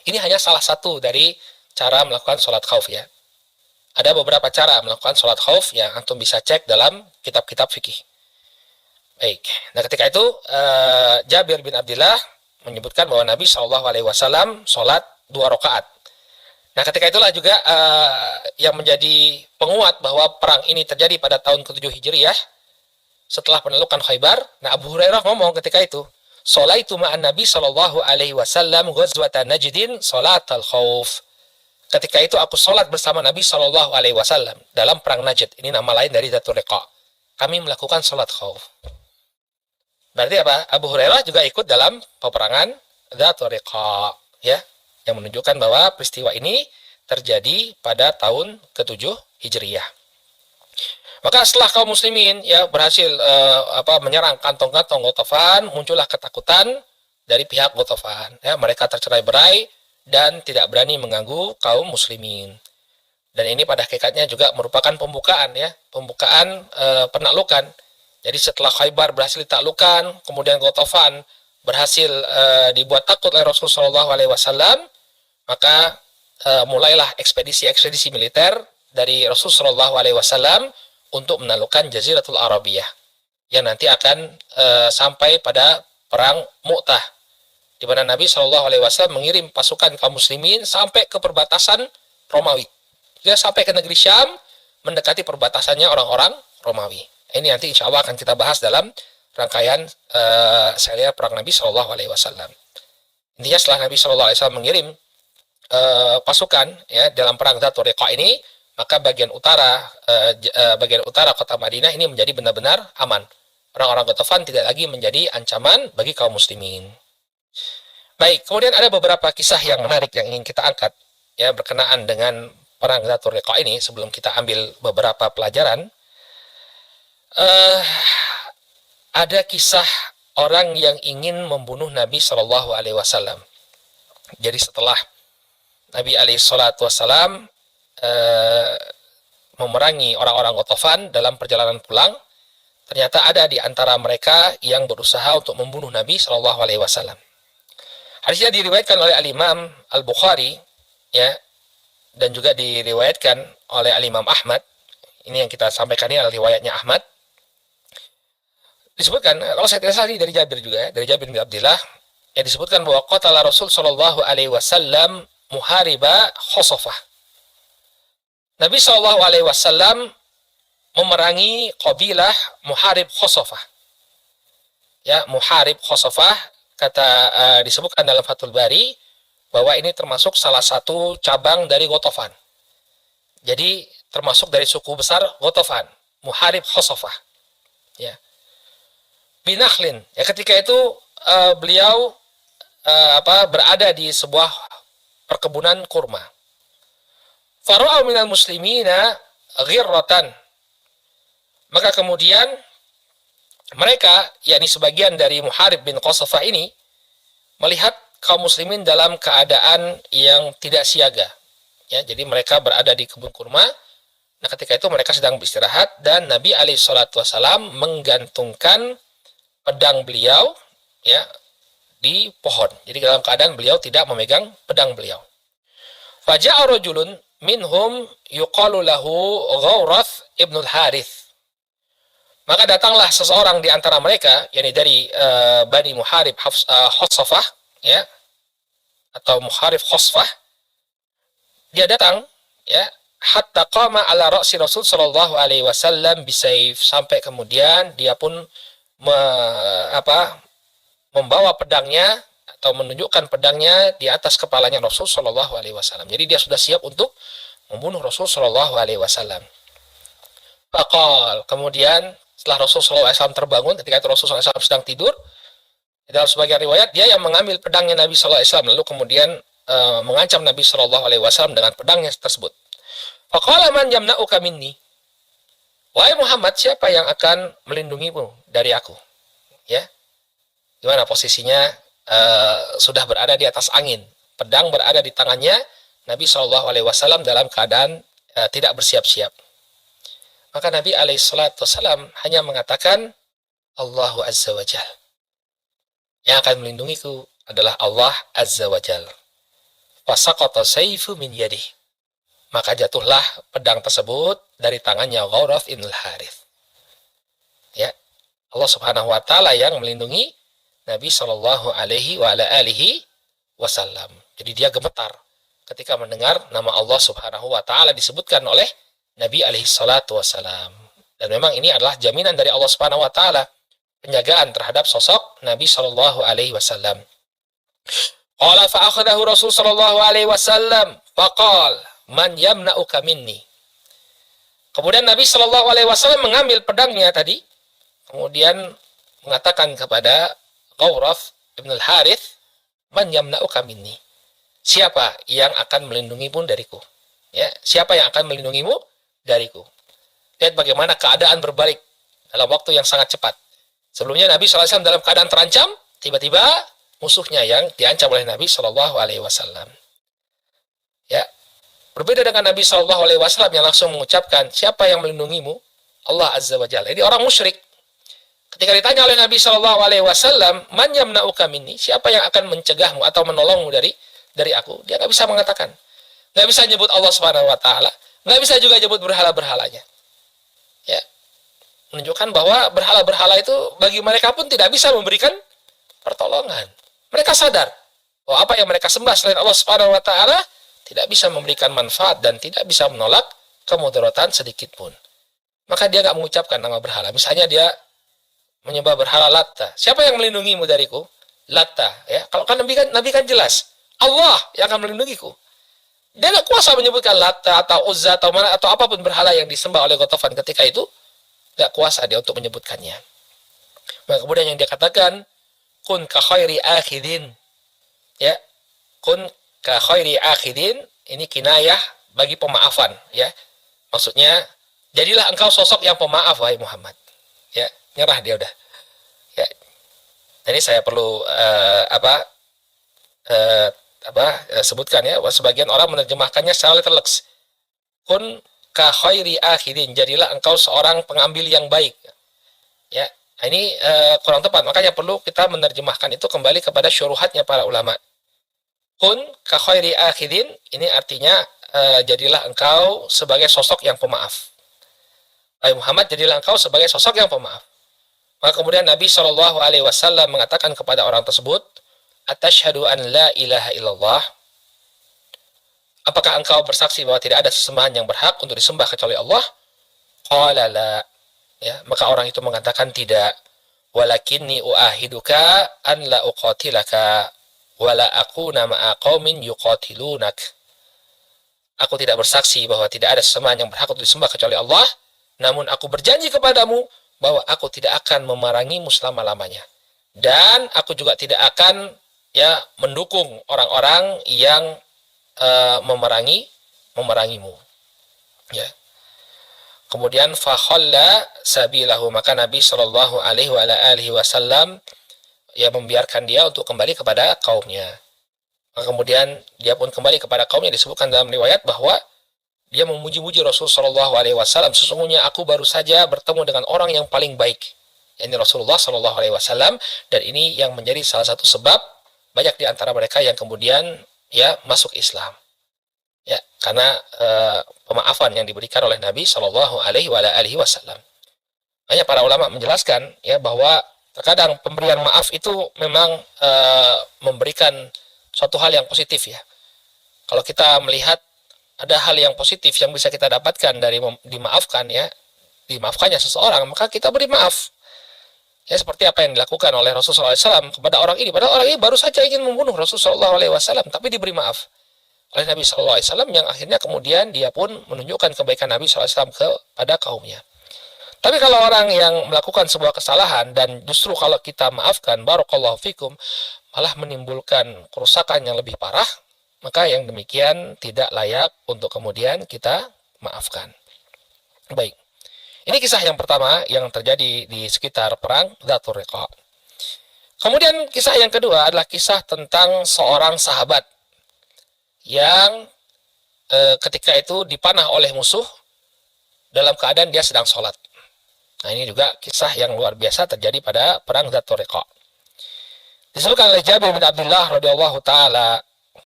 Ini hanya salah satu dari cara melakukan sholat khauf ya. Ada beberapa cara melakukan sholat khauf yang antum bisa cek dalam kitab-kitab fikih. Baik. Nah, ketika itu Jabir bin Abdullah menyebutkan bahwa Nabi Shallallahu Alaihi Wasallam sholat 2 rakaat. Nah, ketika itulah juga yang menjadi penguat bahwa perang ini terjadi pada tahun ke-7 Hijriah setelah penaklukan Khaybar. Nah, Abu Hurairah ngomong ketika itu, "Sholaitu ma'an Nabi Shallallahu Alaihi Wasallam ghazwata Najdin sholatal khauf." Ketika itu aku sholat bersama Nabi Shallallahu Alaihi Wasallam dalam perang Najd. Ini nama lain dari Dzatul Riqa. Kami melakukan sholat khauf. Berarti apa? Abu Hurairah juga ikut dalam peperangan Dzatul Riqa, ya, yang menunjukkan bahwa peristiwa ini terjadi pada tahun ke-7 Hijriah. Maka setelah kaum muslimin ya berhasil menyerang kantong-kantong Ghatafan, muncullah ketakutan dari pihak Ghatafan. Ya, mereka tercerai-berai dan tidak berani mengganggu kaum muslimin. Dan ini pada hakikatnya juga merupakan pembukaan ya, pembukaan penaklukan. Jadi setelah Khaybar berhasil ditaklukkan, kemudian Ghatafan berhasil dibuat takut oleh Rasulullah SAW, maka mulailah ekspedisi-ekspedisi militer dari Rasulullah SAW untuk menaklukkan Jaziratul Arabiyah yang nanti akan sampai pada perang Mu'tah, di mana Nabi SAW mengirim pasukan kaum muslimin sampai ke perbatasan Romawi. Dia sampai ke negeri Syam, mendekati perbatasannya orang-orang Romawi. Ini nanti insya Allah akan kita bahas dalam rangkaian serial perang Nabi SAW. Intinya setelah Nabi SAW mengirim pasukan ya dalam perang Dzatul Riqa ini, maka bagian utara kota Madinah ini menjadi benar-benar aman. Orang-orang Ghatafan tidak lagi menjadi ancaman bagi kaum muslimin. Baik, kemudian ada beberapa kisah yang menarik yang ingin kita angkat ya berkenaan dengan perang Dzatul Riqa ini sebelum kita ambil beberapa pelajaran. Ada kisah orang yang ingin membunuh Nabi Shallallahu Alaihi Wasallam. Jadi setelah Nabi Alaihi Wasallam memerangi orang-orang Ghatafan dalam perjalanan pulang, ternyata ada di antara mereka yang berusaha untuk membunuh Nabi Shallallahu Alaihi Wasallam. Hadisnya diriwayatkan oleh Al-Imam Al-Bukhari, ya, dan juga diriwayatkan oleh Al-Imam Ahmad. Ini yang kita sampaikan ini adalah riwayatnya Ahmad. Disebutkan, kalau saya tidak salah dari Jabir juga, ya, dari Jabir bin Abdullah, yang disebutkan bahwa qatala Rasul Shallallahu Alaihi Wasallam muhariba Khosofah. Nabi Shallallahu Alaihi Wasallam memerangi kabilah Muharib Khosofah. Ya, Muharib Khosofah disebutkan dalam Fathul Bari bahwa ini termasuk salah satu cabang dari Ghatafan. Jadi termasuk dari suku besar Ghatafan, Muharib Khosofah. Ya. Binakhlin. Ya, ketika itu beliau berada di sebuah perkebunan kurma. Fara'u minal muslimina ghirratan. Maka kemudian mereka, yakni sebagian dari Muharib bin Khosofah ini, melihat kaum muslimin dalam keadaan yang tidak siaga. Ya, jadi mereka berada di kebun kurma. Nah, ketika itu mereka sedang beristirahat dan Nabi SAW menggantungkan pedang beliau ya di pohon. Jadi dalam keadaan beliau tidak memegang pedang beliau. Faja'a rajulun minhum yuqalu lahu Ghawrath ibn al-Harith. Maka datanglah seseorang di antara mereka, yakni dari Bani Muharib Khosofah, ya, atau Muharib Khosfah. Dia datang, ya, hatta qama ala ra'si Rasul sallallahu alaihi wasallam bisayf, sampai kemudian dia pun membawa pedangnya atau menunjukkan pedangnya di atas kepalanya Rasul sallallahu alaihi wasallam. Jadi dia sudah siap untuk membunuh Rasul sallallahu alaihi wasallam. Faqal, kemudian setelah Rasul sallallahu alaihi wasallam terbangun, ketika itu Rasul sallallahu alaihi wasallam sedang tidur, dalam sebagian riwayat dia yang mengambil pedangnya Nabi sallallahu alaihi wasallam lalu kemudian mengancam Nabi sallallahu alaihi wasallam dengan pedangnya tersebut. Faqala man yamna'uka minni? Wahai Muhammad, siapa yang akan melindungimu dari aku? Ya. Gimana posisinya? Sudah berada di atas angin, pedang berada di tangannya Nabi Shallallahu Alaihi Wasallam dalam keadaan tidak bersiap-siap. Maka Nabi Alaihi Wasallam hanya mengatakan Allahu Azza wa Jal. Yang akan melindungiku adalah Allah Azza wa Jal. Fasaqata sayfu min yadih. Maka jatuhlah pedang tersebut dari tangannya Ghawrath ibn al-Harith. Ya, Allah Subhanahu wa taala yang melindungi Nabi Shallallahu alaihi wasallam. Jadi dia gemetar ketika mendengar nama Allah Subhanahu wa taala disebutkan oleh Nabi alaihi salatu wasallam. Dan memang ini adalah jaminan dari Allah Subhanahu wa taala, penjagaan terhadap sosok Nabi Shallallahu alaihi wasallam. Qala fa akhadahu Rasul sallallahu alaihi wasallam faqal man yamna'uka minni. Kemudian Nabi Shallallahu alaihi wasallam mengambil pedangnya tadi, kemudian mengatakan kepada Ghawrath ibn al-Harith, man yamna'uka minni. Siapa yang akan melindungimu dariku? Ya, siapa yang akan melindungimu dariku? Lihat bagaimana keadaan berbalik dalam waktu yang sangat cepat. Sebelumnya Nabi SAW dalam keadaan terancam, tiba-tiba musuhnya yang diancam oleh Nabi SAW. Ya, berbeda dengan Nabi SAW yang langsung mengucapkan, siapa yang melindungimu? Allah Azza wa Jalla. Ini orang musyrik. Ketika ditanya oleh Nabi SAW, man yamna'uka minni, siapa yang akan mencegahmu atau menolongmu dari aku? Dia nggak bisa mengatakan. Nggak bisa nyebut Allah Subhanahu wa taala, nggak bisa juga nyebut berhala-berhalanya. Ya. Menunjukkan bahwa berhala-berhala itu bagi mereka pun tidak bisa memberikan pertolongan. Mereka sadar bahwa apa yang mereka sembah selain Allah Subhanahu wa taala tidak bisa memberikan manfaat dan tidak bisa menolak kemudaratan sedikit pun. Maka dia nggak mengucapkan nama berhala. Misalnya dia menyembah berhala Latta. Siapa yang melindungimu dariku? Latta. Ya, kalau kan Nabi kan jelas, Allah yang akan melindungiku. Dia nggak kuasa menyebutkan Latta atau Uzza atau mana atau apapun berhala yang disembah oleh Ghatafan ketika itu, nggak kuasa dia untuk menyebutkannya. Maka kemudian yang dia katakan, kun ka khairi akhidin. Ya, kun ka khairi akhidin, ini kinayah bagi pemaafan. Ya, maksudnya jadilah engkau sosok yang pemaaf, wahai Muhammad. Ya, nyerah dia udah. Ya, ini saya perlu sebutkan ya, sebagian orang menerjemahkannya secara literal. Kun ka khairi akhidin, jadilah engkau seorang pengambil yang baik. Ya, ini kurang tepat, makanya perlu kita menerjemahkan itu kembali kepada syuruhatnya para ulama. Kun ka khairi akhidin, ini artinya jadilah engkau sebagai sosok yang pemaaf. Wahai Muhammad, jadilah engkau sebagai sosok yang pemaaf. Maka kemudian Nabi SAW mengatakan kepada orang tersebut, Atashhadu an la ilaha illallah. Apakah engkau bersaksi bahwa tidak ada sesembahan yang berhak untuk disembah kecuali Allah? Qala la. Ya, maka orang itu mengatakan tidak. Walakinni uahiduka an la uqatilaka wala akuna ma'a qaumin yuqatilunak. Aku tidak bersaksi bahwa tidak ada sesembahan yang berhak untuk disembah kecuali Allah, namun aku berjanji kepadamu bahwa aku tidak akan memerangimu selama-lamanya. Dan aku juga tidak akan mendukung orang-orang yang memerangimu. Ya. Kemudian fakhalla sabilahu, maka Nabi Shallallahu alaihi wasallam membiarkan dia untuk kembali kepada kaumnya. Maka kemudian dia pun kembali kepada kaumnya. Disebutkan dalam riwayat bahwa dia memuji-muji Rasul Shallallahu alaihi wasallam, sesungguhnya aku baru saja bertemu dengan orang yang paling baik, yakni Rasulullah Shallallahu alaihi wasallam, dan ini yang menjadi salah satu sebab banyak di antara mereka yang kemudian masuk Islam. Ya, karena pemaafan yang diberikan oleh Nabi Shallallahu alaihi wasallam. Banyak para ulama menjelaskan bahwa terkadang pemberian maaf itu memang memberikan suatu hal yang positif ya. Kalau kita melihat ada hal yang positif yang bisa kita dapatkan dari dimaafkannya seseorang, maka kita beri maaf. Ya, seperti apa yang dilakukan oleh Rasulullah SAW kepada orang ini. Padahal orang ini baru saja ingin membunuh Rasulullah SAW, tapi diberi maaf oleh Nabi SAW, yang akhirnya kemudian dia pun menunjukkan kebaikan Nabi SAW kepada kaumnya. Tapi kalau orang yang melakukan sebuah kesalahan dan justru kalau kita maafkan, barakallahu fikum, malah menimbulkan kerusakan yang lebih parah, maka yang demikian tidak layak untuk kemudian kita maafkan. Baik. Ini kisah yang pertama yang terjadi di sekitar perang Dzatur Riqa. Kemudian kisah yang kedua adalah kisah tentang seorang sahabat yang ketika itu dipanah oleh musuh dalam keadaan dia sedang sholat. Nah, ini juga kisah yang luar biasa terjadi pada perang Dzatur Riqa. Disebutkan oleh Jabir bin Abdullah radhiyallahu taala